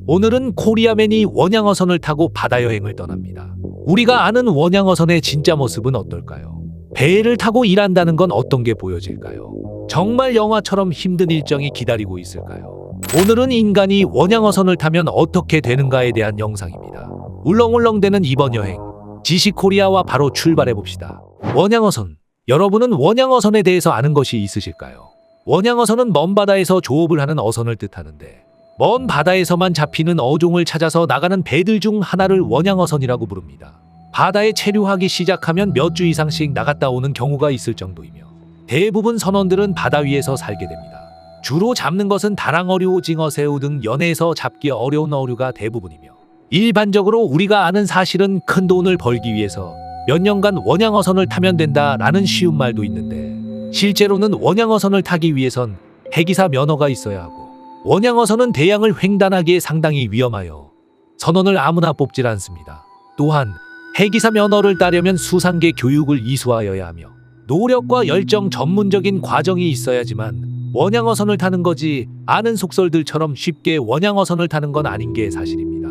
오늘은 코리아맨이 원양어선을 타고 바다 여행을 떠납니다. 우리가 아는 원양어선의 진짜 모습은 어떨까요? 배를 타고 일한다는 건 어떤 게 보여질까요? 정말 영화처럼 힘든 일정이 기다리고 있을까요? 오늘은 인간이 원양어선을 타면 어떻게 되는가에 대한 영상입니다. 울렁울렁대는 이번 여행, 지식코리아와 바로 출발해봅시다. 원양어선, 여러분은 원양어선에 대해서 아는 것이 있으실까요? 원양어선은 먼 바다에서 조업을 하는 어선을 뜻하는데, 먼 바다에서만 잡히는 어종을 찾아서 나가는 배들 중 하나를 원양어선이라고 부릅니다. 바다에 체류하기 시작하면 몇 주 이상씩 나갔다 오는 경우가 있을 정도이며, 대부분 선원들은 바다 위에서 살게 됩니다. 주로 잡는 것은 다랑어류, 오징어, 새우 등 연해에서 잡기 어려운 어류가 대부분이며, 일반적으로 우리가 아는 사실은 큰 돈을 벌기 위해서 몇 년간 원양어선을 타면 된다라는 쉬운 말도 있는데, 실제로는 원양어선을 타기 위해선 해기사 면허가 있어야 하고, 원양어선은 대양을 횡단하기에 상당히 위험하여 선원을 아무나 뽑질 않습니다. 또한 해기사 면허를 따려면 수상계 교육을 이수하여야 하며 노력과 열정, 전문적인 과정이 있어야지만 원양어선을 타는 거지, 아는 속설들처럼 쉽게 원양어선을 타는 건 아닌 게 사실입니다.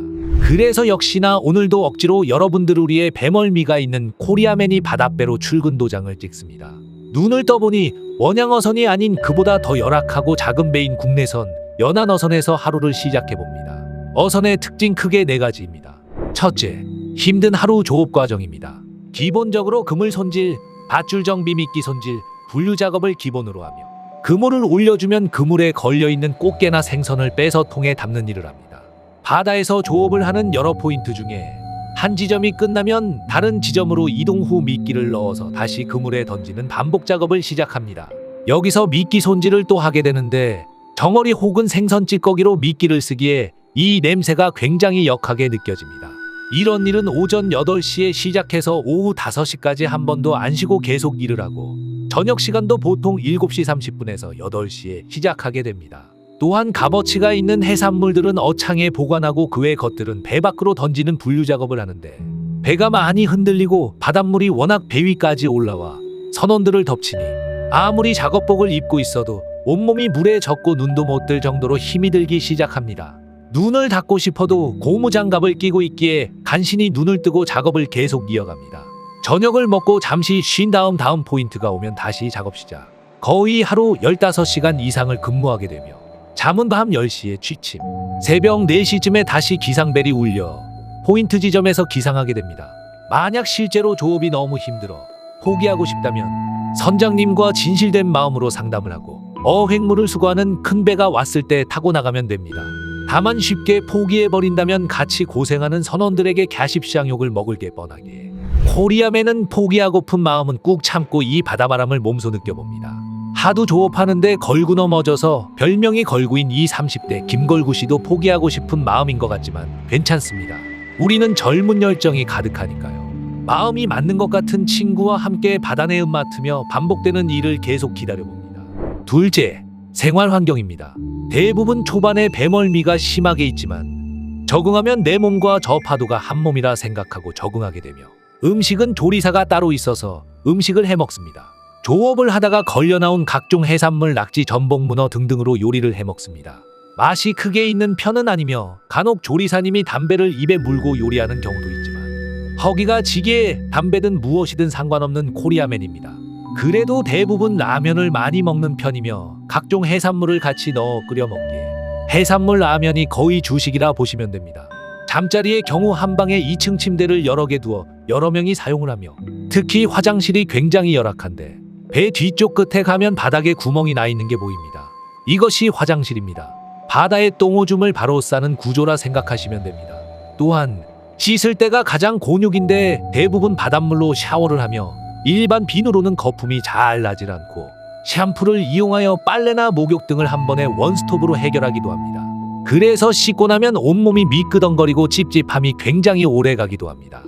그래서 역시나 오늘도 억지로 여러분들 우리의 배멀미가 있는 코리아맨이 바닷배로 출근 도장을 찍습니다. 눈을 떠보니 원양어선이 아닌 그보다 더 열악하고 작은 배인 국내선 연안어선에서 하루를 시작해봅니다. 어선의 특징 크게 4가지입니다. 첫째, 힘든 하루 조업 과정입니다. 기본적으로 그물 손질, 밧줄 정비, 미끼 손질, 분류 작업을 기본으로 하며, 그물을 올려주면 그물에 걸려있는 꽃게나 생선을 빼서 통에 담는 일을 합니다. 바다에서 조업을 하는 여러 포인트 중에 한 지점이 끝나면 다른 지점으로 이동 후 미끼를 넣어서 다시 그물에 던지는 반복 작업을 시작합니다. 여기서 미끼 손질을 또 하게 되는데, 정어리 혹은 생선 찌꺼기로 미끼를 쓰기에 이 냄새가 굉장히 역하게 느껴집니다. 이런 일은 오전 8시에 시작해서 오후 5시까지 한 번도 안 쉬고 계속 일을 하고, 저녁 시간도 보통 7시 30분에서 8시에 시작하게 됩니다. 또한 값어치가 있는 해산물들은 어창에 보관하고 그 외 것들은 배 밖으로 던지는 분류 작업을 하는데, 배가 많이 흔들리고 바닷물이 워낙 배 위까지 올라와 선원들을 덮치니 아무리 작업복을 입고 있어도 온몸이 물에 젖고 눈도 못 뜰 정도로 힘이 들기 시작합니다. 눈을 닫고 싶어도 고무장갑을 끼고 있기에 간신히 눈을 뜨고 작업을 계속 이어갑니다. 저녁을 먹고 잠시 쉰 다음 포인트가 오면 다시 작업 시작. 거의 하루 15시간 이상을 근무하게 되며, 잠은 밤 10시에 취침, 새벽 4시쯤에 다시 기상벨이 울려 포인트 지점에서 기상하게 됩니다. 만약 실제로 조업이 너무 힘들어 포기하고 싶다면 선장님과 진실된 마음으로 상담을 하고 어획물을 수거하는 큰 배가 왔을 때 타고 나가면 됩니다. 다만 쉽게 포기해버린다면 같이 고생하는 선원들에게 갸십시앙욕을 먹을 게 뻔하기에 코리아맨은 포기하고픈 마음은 꾹 참고 이 바다바람을 몸소 느껴봅니다. 하도 조업하는데 걸구 넘어져서 별명이 걸구인 이 30대 김걸구 씨도 포기하고 싶은 마음인 것 같지만 괜찮습니다. 우리는 젊은 열정이 가득하니까요. 마음이 맞는 것 같은 친구와 함께 바다 내음 맡으며 반복되는 일을 계속 기다려봅니다. 둘째, 생활 환경입니다. 대부분 초반에 배멀미가 심하게 있지만 적응하면 내 몸과 저 파도가 한 몸이라 생각하고 적응하게 되며, 음식은 조리사가 따로 있어서 음식을 해먹습니다. 조업을 하다가 걸려 나온 각종 해산물, 낙지, 전복, 문어 등등으로 요리를 해먹습니다. 맛이 크게 있는 편은 아니며 간혹 조리사님이 담배를 입에 물고 요리하는 경우도 있지만, 허기가 지기에 담배든 무엇이든 상관없는 코리아맨입니다. 그래도 대부분 라면을 많이 먹는 편이며 각종 해산물을 같이 넣어 끓여 먹기에 해산물 라면이 거의 주식이라 보시면 됩니다. 잠자리의 경우 한 방에 2층 침대를 여러 개 두어 여러 명이 사용을 하며, 특히 화장실이 굉장히 열악한데 배 뒤쪽 끝에 가면 바닥에 구멍이 나 있는 게 보입니다. 이것이 화장실입니다. 바다에 똥오줌을 바로 싸는 구조라 생각하시면 됩니다. 또한 씻을 때가 가장 곤욕인데 대부분 바닷물로 샤워를 하며 일반 비누로는 거품이 잘 나질 않고, 샴푸를 이용하여 빨래나 목욕 등을 한 번에 원스톱으로 해결하기도 합니다. 그래서 씻고 나면 온몸이 미끄덩거리고 찝찝함이 굉장히 오래 가기도 합니다.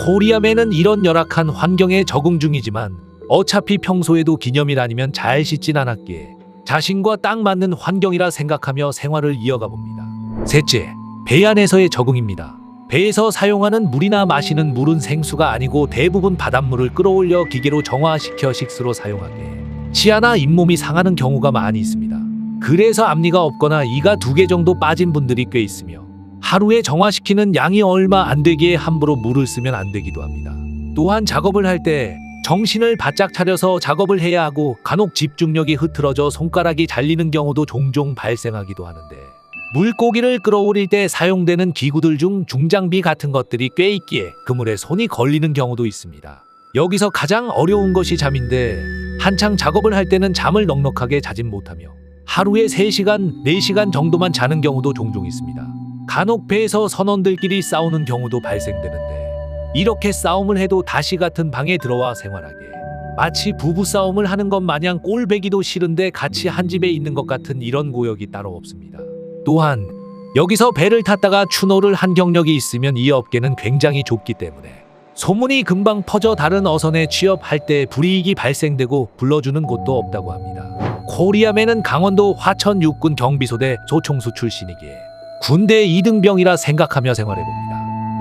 코리아맨은 이런 열악한 환경에 적응 중이지만 어차피 평소에도 기념일 아니면 잘 씻진 않았기에 자신과 딱 맞는 환경이라 생각하며 생활을 이어가 봅니다. 셋째, 배 안에서의 적응입니다. 배에서 사용하는 물이나 마시는 물은 생수가 아니고 대부분 바닷물을 끌어올려 기계로 정화시켜 식수로 사용하기에 치아나 잇몸이 상하는 경우가 많이 있습니다. 그래서 앞니가 없거나 이가 2개 정도 빠진 분들이 꽤 있으며, 하루에 정화시키는 양이 얼마 안 되기에 함부로 물을 쓰면 안 되기도 합니다. 또한 작업을 할 때 정신을 바짝 차려서 작업을 해야 하고 간혹 집중력이 흐트러져 손가락이 잘리는 경우도 종종 발생하기도 하는데 물고기를 끌어올릴 때 사용되는 기구들 중 중장비 같은 것들이 꽤 있기에 그물에 손이 걸리는 경우도 있습니다. 여기서 가장 어려운 것이 잠인데 한창 작업을 할 때는 잠을 넉넉하게 자진 못하며 하루에 3시간, 4시간 정도만 자는 경우도 종종 있습니다. 간혹 배에서 선원들끼리 싸우는 경우도 발생되는데 이렇게 싸움을 해도 다시 같은 방에 들어와 생활하게 마치 부부싸움을 하는 것 마냥 꼴배기도 싫은데 같이 한 집에 있는 것 같은 이런 고역이 따로 없습니다. 또한 여기서 배를 탔다가 추노를 한 경력이 있으면 이 업계는 굉장히 좁기 때문에 소문이 금방 퍼져 다른 어선에 취업할 때 불이익이 발생되고 불러주는 곳도 없다고 합니다. 코리아맨은 강원도 화천 육군 경비소대 소총수 출신이기에 군대 2등병이라 생각하며 생활해봅니다.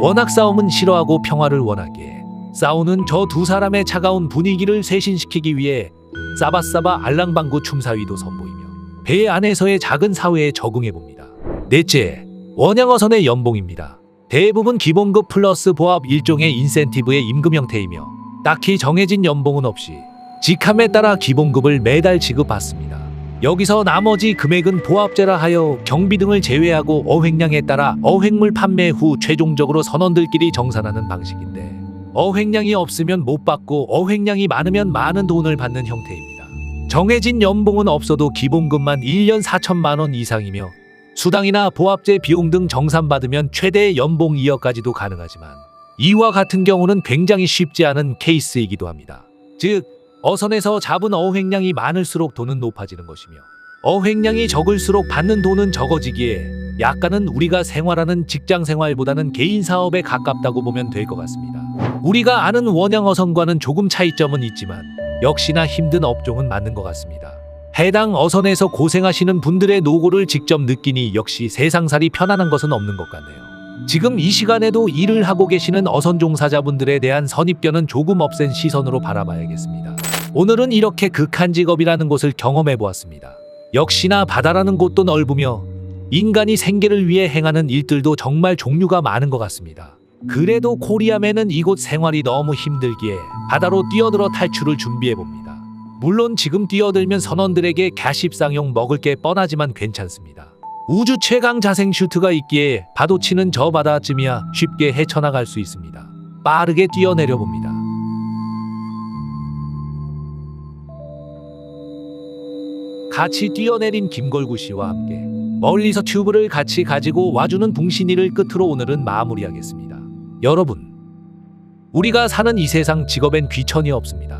워낙 싸움은 싫어하고 평화를 원하기에 싸우는 저 두 사람의 차가운 분위기를 쇄신시키기 위해 싸바싸바 알랑방구 춤사위도 선보이며 배 안에서의 작은 사회에 적응해봅니다. 넷째, 원양어선의 연봉입니다. 대부분 기본급 플러스 보합 일종의 인센티브의 임금 형태이며 딱히 정해진 연봉은 없이 직함에 따라 기본급을 매달 지급받습니다. 여기서 나머지 금액은 보합제라 하여 경비 등을 제외하고 어획량에 따라 어획물 판매 후 최종적으로 선원들끼리 정산하는 방식인데 어획량이 없으면 못 받고 어획량이 많으면 많은 돈을 받는 형태입니다. 정해진 연봉은 없어도 기본급만 1년 4천만 원 이상이며 수당이나 보합제 비용 등 정산받으면 최대 연봉 2억까지도 가능하지만 이와 같은 경우는 굉장히 쉽지 않은 케이스이기도 합니다. 즉 어선에서 잡은 어획량이 많을수록 돈은 높아지는 것이며 어획량이 적을수록 받는 돈은 적어지기에 약간은 우리가 생활하는 직장 생활보다는 개인 사업에 가깝다고 보면 될 것 같습니다. 우리가 아는 원양어선과는 조금 차이점은 있지만 역시나 힘든 업종은 맞는 것 같습니다. 해당 어선에서 고생하시는 분들의 노고를 직접 느끼니 역시 세상살이 편안한 것은 없는 것 같네요. 지금 이 시간에도 일을 하고 계시는 어선 종사자분들에 대한 선입견은 조금 없앤 시선으로 바라봐야겠습니다. 오늘은 이렇게 극한 직업이라는 곳을 경험해 보았습니다. 역시나 바다라는 곳도 넓으며 인간이 생계를 위해 행하는 일들도 정말 종류가 많은 것 같습니다. 그래도 코리아맨은 이곳 생활이 너무 힘들기에 바다로 뛰어들어 탈출을 준비해 봅니다. 물론 지금 뛰어들면 선원들에게 가십상용 먹을 게 뻔하지만 괜찮습니다. 우주 최강 자생 슈트가 있기에 파도 치는 저 바다쯤이야 쉽게 헤쳐나갈 수 있습니다. 빠르게 뛰어내려 봅니다. 같이 뛰어내린 김걸구 씨와 함께 멀리서 튜브를 같이 가지고 와주는 붕신이를 끝으로 오늘은 마무리하겠습니다. 여러분, 우리가 사는 이 세상 직업엔 귀천이 없습니다.